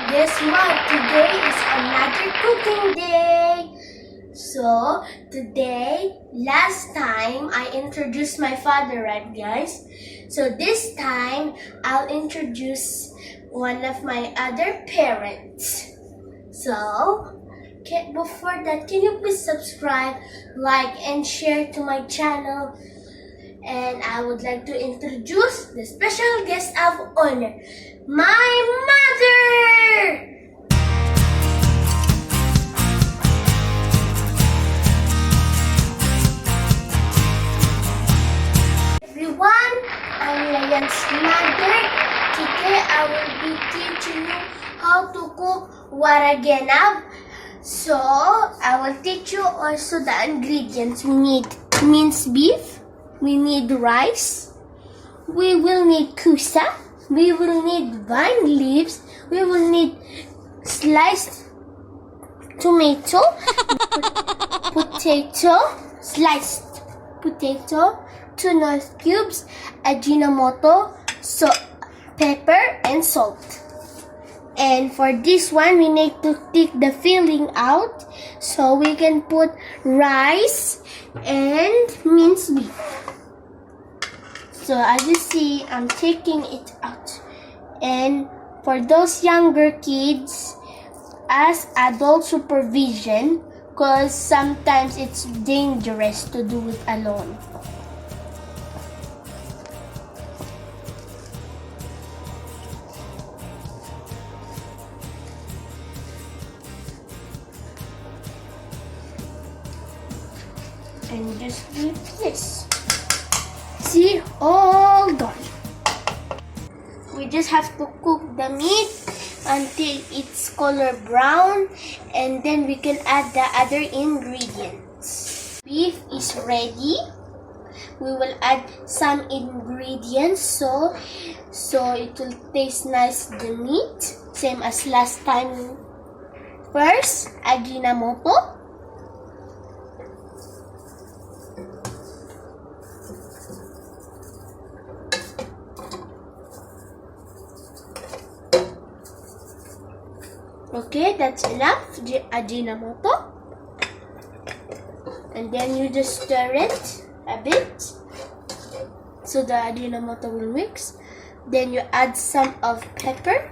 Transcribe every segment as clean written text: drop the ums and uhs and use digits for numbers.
Guess what? Today is another cooking day. So, today, last time I introduced my father, right guys? So this time, I'll introduce one of my other parents. So, before that, can you please subscribe, like, and share to my channel? And I would like to introduce the special guest of honor, my mother! Everyone, I'm Laian's mother. Today I will be teaching you how to cook warak enab. So, I will teach you also the ingredients. We need minced beef. We need rice. We will need kusa. We will need vine leaves. We will need sliced tomato, sliced potato, 2 nut cubes, ajinomoto, pepper, and salt. And for this one, we need to take the filling out so we can put rice and minced beef. So as you see, I'm taking it out. And for those younger kids, ask adult supervision because sometimes it's dangerous to do it alone. And just do this. See, all done. We just have to cook the meat until it's color brown, and then we can add the other ingredients. Beef is ready. We will add some ingredients so it will taste nice, the meat, same as last time. First, ajinomoto. Okay, that's enough ajinomoto. And then you just stir it a bit so the ajinomoto will mix. Then you add some pepper.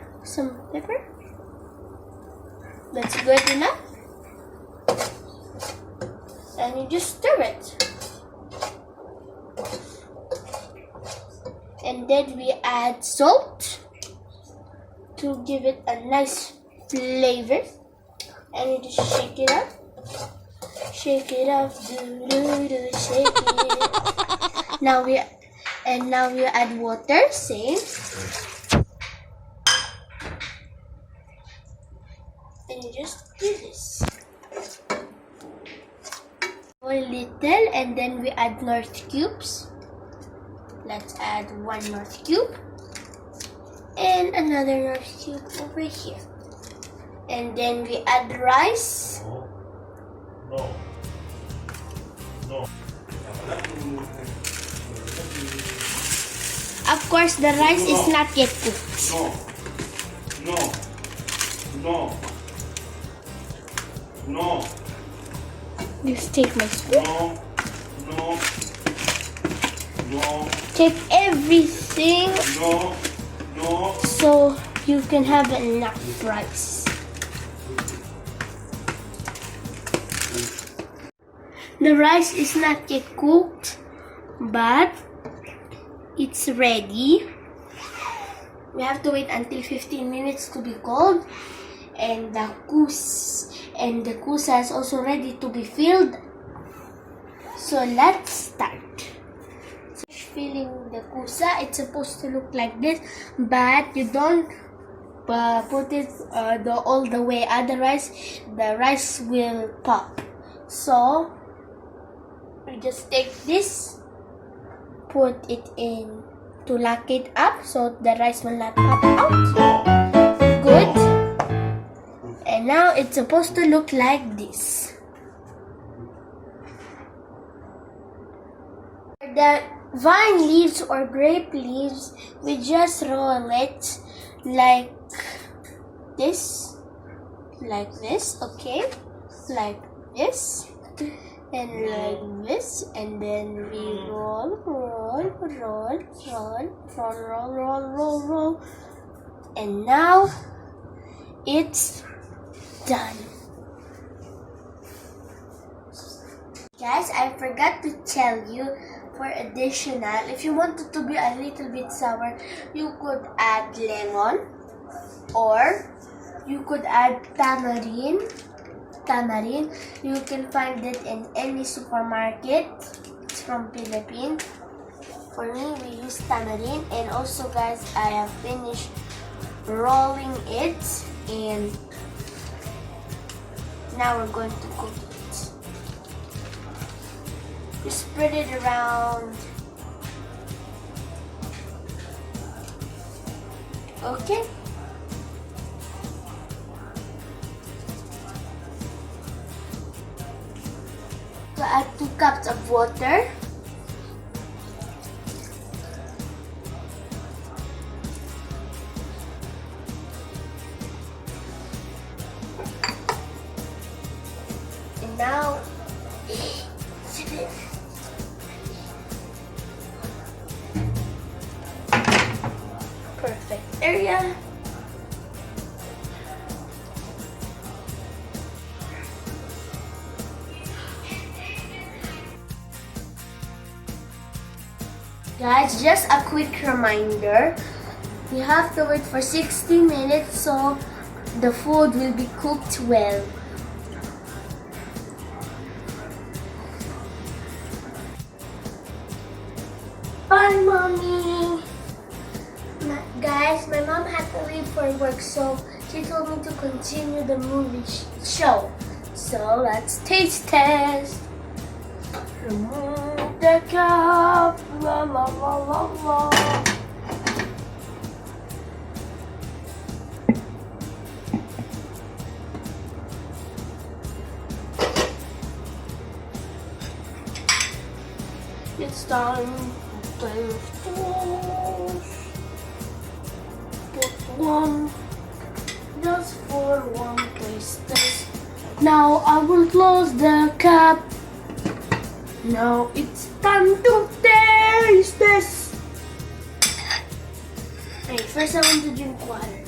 That's good enough. And you just stir it. And then we add salt to give it a nice flavor, and you just shake it up, shake it. Now we add water, same, and you just do this. Boil little, and then we add north cubes. Let's add 1 north cube and another north cube over here. And then we add rice. No. Of course, the rice is not yet cooked. No. Just take my spoon. No. Take everything. No. So you can have enough rice. The rice is not yet cooked, but it's ready. We have to wait until 15 minutes to be cold, and the kusa is also ready to be filled. So let's start. So filling the kusa, it's supposed to look like this, but you don't put it all the way, otherwise the rice will pop. So we just take this, put it in to lock it up so the rice will not pop out. Good. And now it's supposed to look like this. The vine leaves or grape leaves, we just roll it like this, like this, okay? Like this, and like this, and then we roll, and now it's done. Guys, I forgot to tell you, for additional, if you want it to be a little bit sour, you could add lemon, or you could add tamarind. You can find it in any supermarket. It's from Philippines. For me, we use tamarind. And also, guys, I have finished rolling it, and now we're going to cook it. You spread it around. Okay. So add 2 cups of water. And now sip it. Perfect area. Guys, just a quick reminder, you have to wait for 60 minutes so the food will be cooked well. Bye, Mommy! Guys, my mom had to leave for work, so she told me to continue the movie show. So let's taste test. Remove the cup. La la la la la. It's time to toast. Put one just for one taste test. Now I will close the cap. Now it's time to taste this. Hey, first I want to drink water.